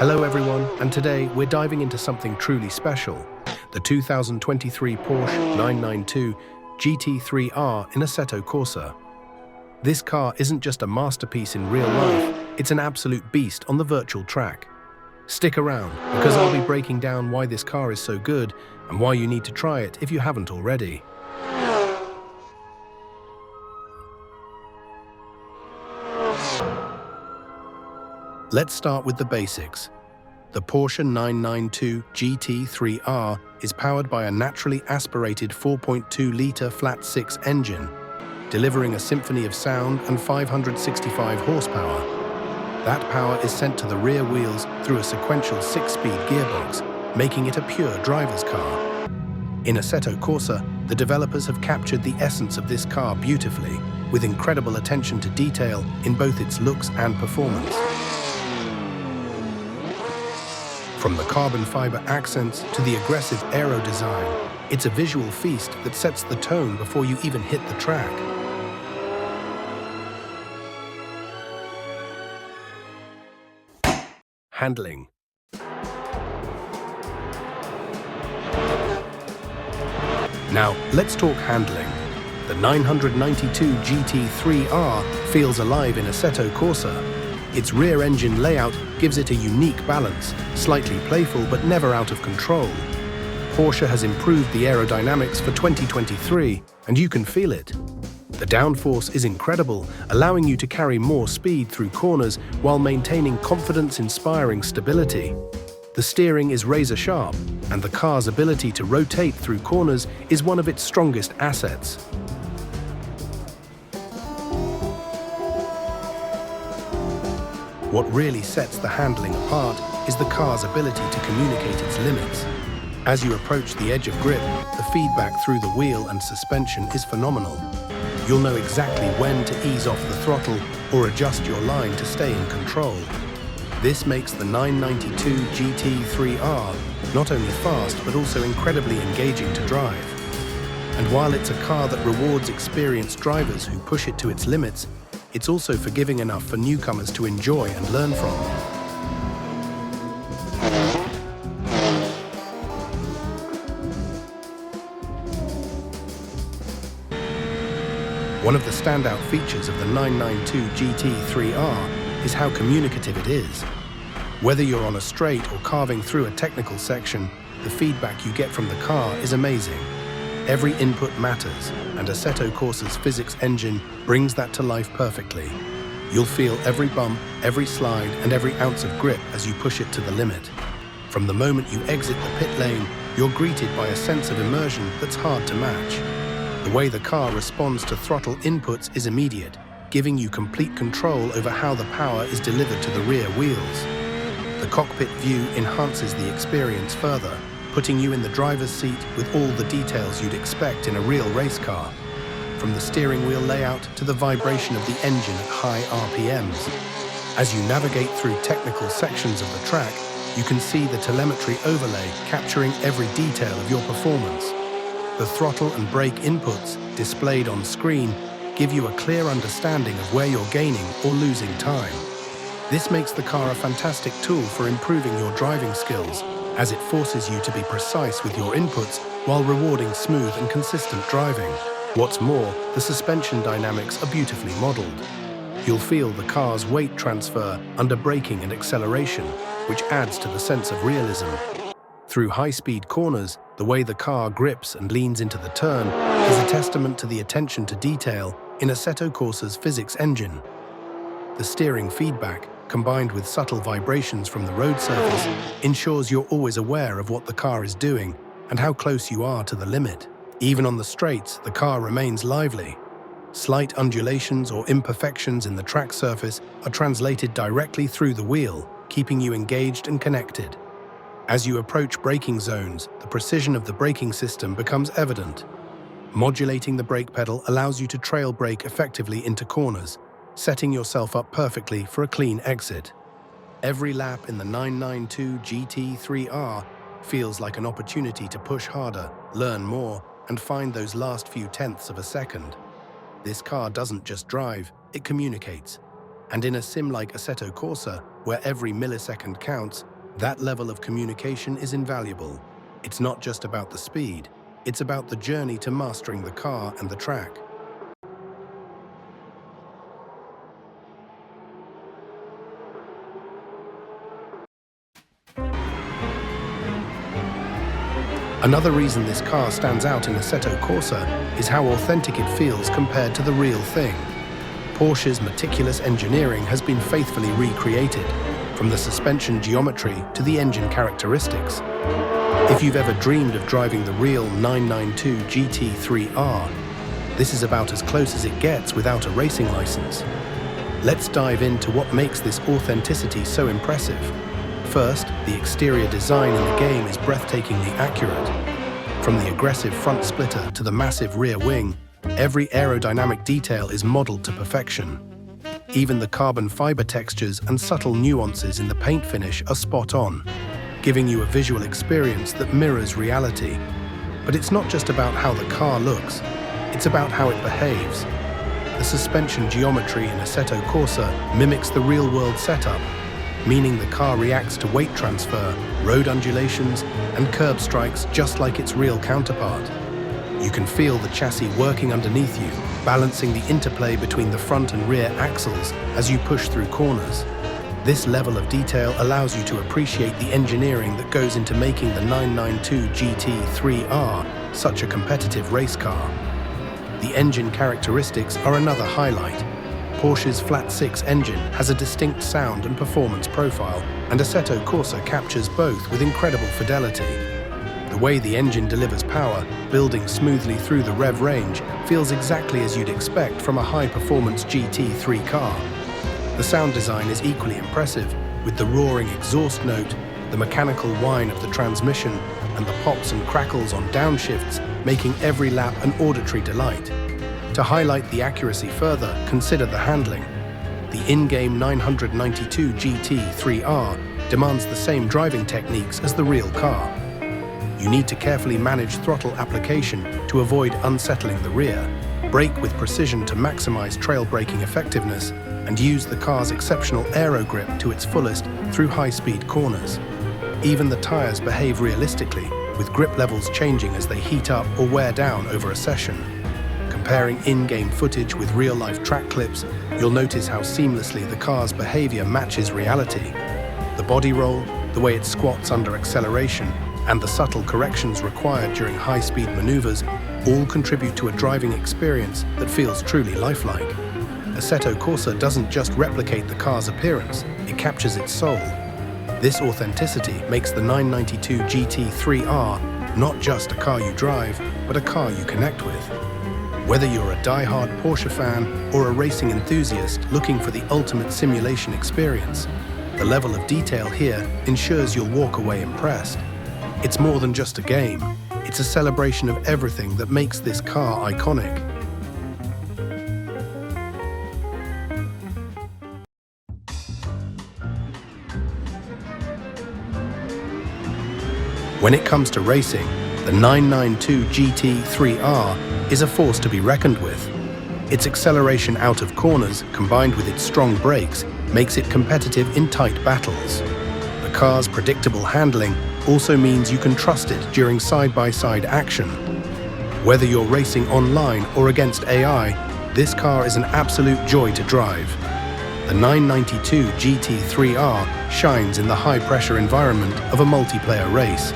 Hello everyone, and today we're diving into something truly special, the 2023 Porsche 992 GT3 R in Assetto Corsa. This car isn't just a masterpiece in real life, it's an absolute beast on the virtual track. Stick around, because I'll be breaking down why this car is so good and why you need to try it if you haven't already. Let's start with the basics. The Porsche 992 GT3 R is powered by a naturally aspirated 4.2-litre flat-six engine, delivering a symphony of sound and 565 horsepower. That power is sent to the rear wheels through a sequential 6-speed gearbox, making it a pure driver's car. In Assetto Corsa, the developers have captured the essence of this car beautifully, with incredible attention to detail in both its looks and performance. From the carbon fiber accents to the aggressive aero design, it's a visual feast that sets the tone before you even hit the track. Handling. Now, let's talk handling. The 992 GT3 R feels alive in Assetto Corsa. Its rear engine layout gives it a unique balance, slightly playful but never out of control. Porsche has improved the aerodynamics for 2023, and you can feel it. The downforce is incredible, allowing you to carry more speed through corners while maintaining confidence-inspiring stability. The steering is razor-sharp, and the car's ability to rotate through corners is one of its strongest assets. What really sets the handling apart is the car's ability to communicate its limits. As you approach the edge of grip, the feedback through the wheel and suspension is phenomenal. You'll know exactly when to ease off the throttle or adjust your line to stay in control. This makes the 992 GT3 R not only fast but also incredibly engaging to drive. And while it's a car that rewards experienced drivers who push it to its limits, it's also forgiving enough for newcomers to enjoy and learn from. One of the standout features of the 992 GT3 R is how communicative it is. Whether you're on a straight or carving through a technical section, the feedback you get from the car is amazing. Every input matters, and Assetto Corsa's physics engine brings that to life perfectly. You'll feel every bump, every slide, and every ounce of grip as you push it to the limit. From the moment you exit the pit lane, you're greeted by a sense of immersion that's hard to match. The way the car responds to throttle inputs is immediate, giving you complete control over how the power is delivered to the rear wheels. The cockpit view enhances the experience further, putting you in the driver's seat with all the details you'd expect in a real race car. From the steering wheel layout to the vibration of the engine at high RPMs. As you navigate through technical sections of the track, you can see the telemetry overlay capturing every detail of your performance. The throttle and brake inputs, displayed on screen, give you a clear understanding of where you're gaining or losing time. This makes the car a fantastic tool for improving your driving skills, as it forces you to be precise with your inputs while rewarding smooth and consistent driving. What's more, the suspension dynamics are beautifully modeled. You'll feel the car's weight transfer under braking and acceleration, which adds to the sense of realism. Through high-speed corners, the way the car grips and leans into the turn is a testament to the attention to detail in Assetto Corsa's physics engine. The steering feedback, combined with subtle vibrations from the road surface, ensures you're always aware of what the car is doing and how close you are to the limit. Even on the straights, the car remains lively. Slight undulations or imperfections in the track surface are translated directly through the wheel, keeping you engaged and connected. As you approach braking zones, the precision of the braking system becomes evident. Modulating the brake pedal allows you to trail brake effectively into corners, setting yourself up perfectly for a clean exit. Every lap in the 992 GT3 R feels like an opportunity to push harder, learn more, and find those last few tenths of a second. This car doesn't just drive, it communicates. And in a sim like Assetto Corsa, where every millisecond counts, That level of communication is invaluable. It's not just about the speed, it's about the journey to mastering the car and the track. Another reason this car stands out in Assetto Corsa is how authentic it feels compared to the real thing. Porsche's meticulous engineering has been faithfully recreated, from the suspension geometry to the engine characteristics. If you've ever dreamed of driving the real 992 GT3 R, this is about as close as it gets without a racing license. Let's dive into what makes this authenticity so impressive. First, the exterior design in the game is breathtakingly accurate. From the aggressive front splitter to the massive rear wing, every aerodynamic detail is modeled to perfection. Even the carbon fiber textures and subtle nuances in the paint finish are spot on, giving you a visual experience that mirrors reality. But it's not just about how the car looks, it's about how it behaves. The suspension geometry in Assetto Corsa mimics the real-world setup, meaning the car reacts to weight transfer, road undulations, and curb strikes just like its real counterpart. You can feel the chassis working underneath you, balancing the interplay between the front and rear axles as you push through corners. This level of detail allows you to appreciate the engineering that goes into making the 992 GT3 R such a competitive race car. The engine characteristics are another highlight. Porsche's flat-six engine has a distinct sound and performance profile, and Assetto Corsa captures both with incredible fidelity. The way the engine delivers power, building smoothly through the rev range, feels exactly as you'd expect from a high-performance GT3 car. The sound design is equally impressive, with the roaring exhaust note, the mechanical whine of the transmission, and the pops and crackles on downshifts, making every lap an auditory delight. To highlight the accuracy further, consider the handling. The in-game 992 GT3 R demands the same driving techniques as the real car. You need to carefully manage throttle application to avoid unsettling the rear, brake with precision to maximize trail braking effectiveness, and use the car's exceptional aero grip to its fullest through high-speed corners. Even the tires behave realistically, with grip levels changing as they heat up or wear down over a session. Comparing in-game footage with real-life track clips, you'll notice how seamlessly the car's behavior matches reality. The body roll, the way it squats under acceleration, and the subtle corrections required during high-speed maneuvers all contribute to a driving experience that feels truly lifelike. Assetto Corsa doesn't just replicate the car's appearance, it captures its soul. This authenticity makes the 992 GT3 R not just a car you drive, but a car you connect with. Whether you're a die-hard Porsche fan or a racing enthusiast looking for the ultimate simulation experience, the level of detail here ensures you'll walk away impressed. It's more than just a game, it's a celebration of everything that makes this car iconic. When it comes to racing, the 992 GT3 R is a force to be reckoned with. Its acceleration out of corners, combined with its strong brakes, makes it competitive in tight battles. The car's predictable handling also means you can trust it during side-by-side action. Whether you're racing online or against AI, this car is an absolute joy to drive. The 992 GT3 R shines in the high-pressure environment of a multiplayer race.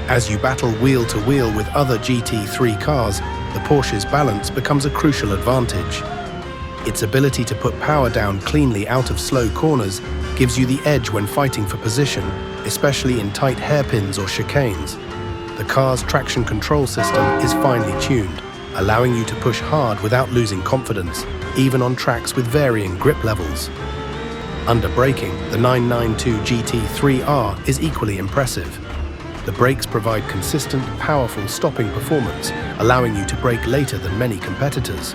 As you battle wheel-to-wheel with other GT3 cars, the Porsche's balance becomes a crucial advantage. Its ability to put power down cleanly out of slow corners gives you the edge when fighting for position, especially in tight hairpins or chicanes. The car's traction control system is finely tuned, allowing you to push hard without losing confidence, even on tracks with varying grip levels. Under braking, the 992 GT3 R is equally impressive. The brakes provide consistent, powerful stopping performance, allowing you to brake later than many competitors.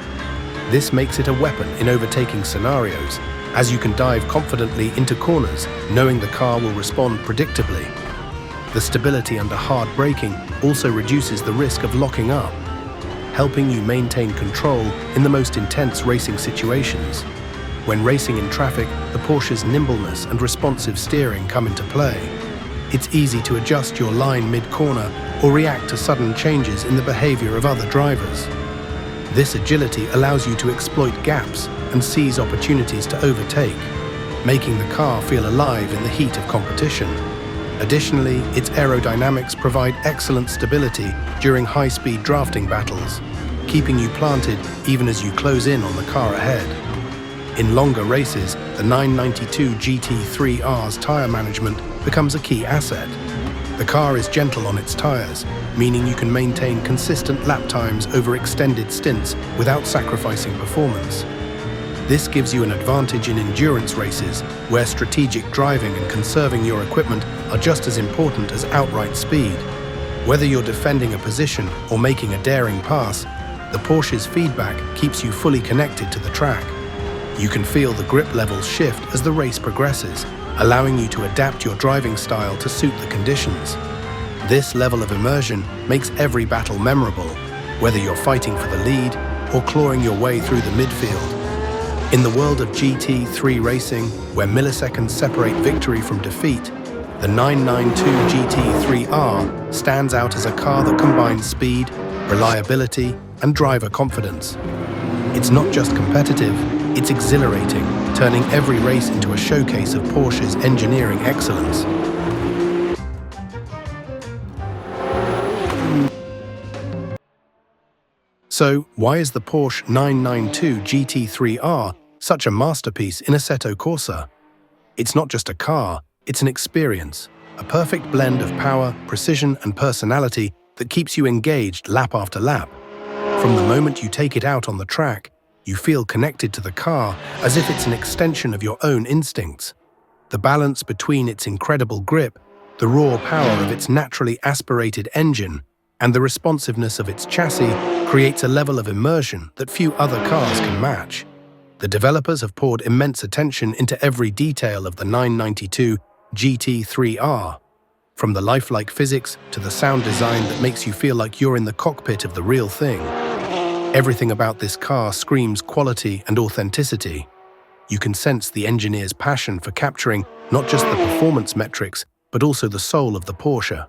This makes it a weapon in overtaking scenarios, as you can dive confidently into corners, knowing the car will respond predictably. The stability under hard braking also reduces the risk of locking up, helping you maintain control in the most intense racing situations. When racing in traffic, the Porsche's nimbleness and responsive steering come into play. It's easy to adjust your line mid-corner or react to sudden changes in the behavior of other drivers. This agility allows you to exploit gaps and seize opportunities to overtake, making the car feel alive in the heat of competition. Additionally, its aerodynamics provide excellent stability during high-speed drafting battles, keeping you planted even as you close in on the car ahead. In longer races, the 992 GT3 R's tyre management becomes a key asset. The car is gentle on its tyres, meaning you can maintain consistent lap times over extended stints without sacrificing performance. This gives you an advantage in endurance races, where strategic driving and conserving your equipment are just as important as outright speed. Whether you're defending a position or making a daring pass, the Porsche's feedback keeps you fully connected to the track. You can feel the grip levels shift as the race progresses, allowing you to adapt your driving style to suit the conditions. This level of immersion makes every battle memorable, whether you're fighting for the lead or clawing your way through the midfield. In the world of GT3 racing, where milliseconds separate victory from defeat, the 992 GT3 R stands out as a car that combines speed, reliability, and driver confidence. It's not just competitive, it's exhilarating, turning every race into a showcase of Porsche's engineering excellence. So, why is the Porsche 992 GT3 R such a masterpiece in Assetto Corsa? It's not just a car, it's an experience, a perfect blend of power, precision, and personality that keeps you engaged lap after lap. From the moment you take it out on the track, you feel connected to the car as if it's an extension of your own instincts. The balance between its incredible grip, the raw power of its naturally aspirated engine, and the responsiveness of its chassis creates a level of immersion that few other cars can match. The developers have poured immense attention into every detail of the 992 GT3 R, from the lifelike physics to the sound design that makes you feel like you're in the cockpit of the real thing. Everything about this car screams quality and authenticity. You can sense the engineer's passion for capturing not just the performance metrics, but also the soul of the Porsche.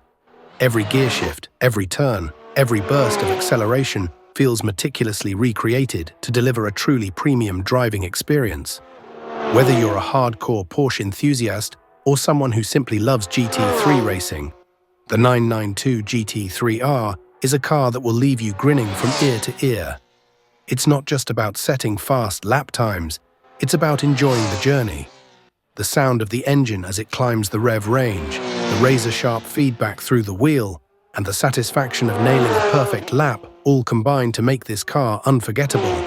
Every gear shift, every turn, every burst of acceleration feels meticulously recreated to deliver a truly premium driving experience. Whether you're a hardcore Porsche enthusiast or someone who simply loves GT3 racing, the 992 GT3 R is a car that will leave you grinning from ear to ear. It's not just about setting fast lap times, it's about enjoying the journey. The sound of the engine as it climbs the rev range, the razor-sharp feedback through the wheel, and the satisfaction of nailing a perfect lap all combine to make this car unforgettable.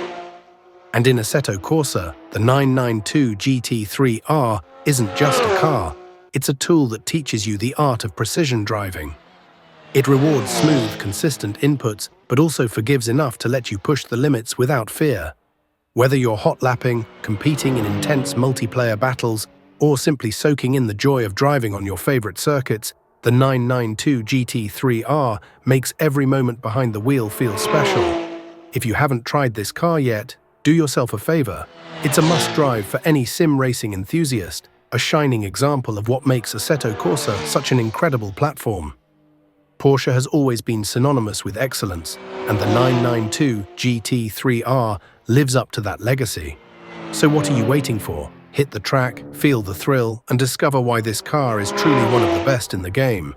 And in Assetto Corsa, the 992 GT3 R isn't just a car, it's a tool that teaches you the art of precision driving. It rewards smooth, consistent inputs, but also forgives enough to let you push the limits without fear. Whether you're hot lapping, competing in intense multiplayer battles, or simply soaking in the joy of driving on your favorite circuits, the 992 GT3 R makes every moment behind the wheel feel special. If you haven't tried this car yet, do yourself a favor. It's a must-drive for any sim racing enthusiast, a shining example of what makes Assetto Corsa such an incredible platform. Porsche has always been synonymous with excellence, and the 992 GT3 R lives up to that legacy. So what are you waiting for? Hit the track, feel the thrill, and discover why this car is truly one of the best in the game.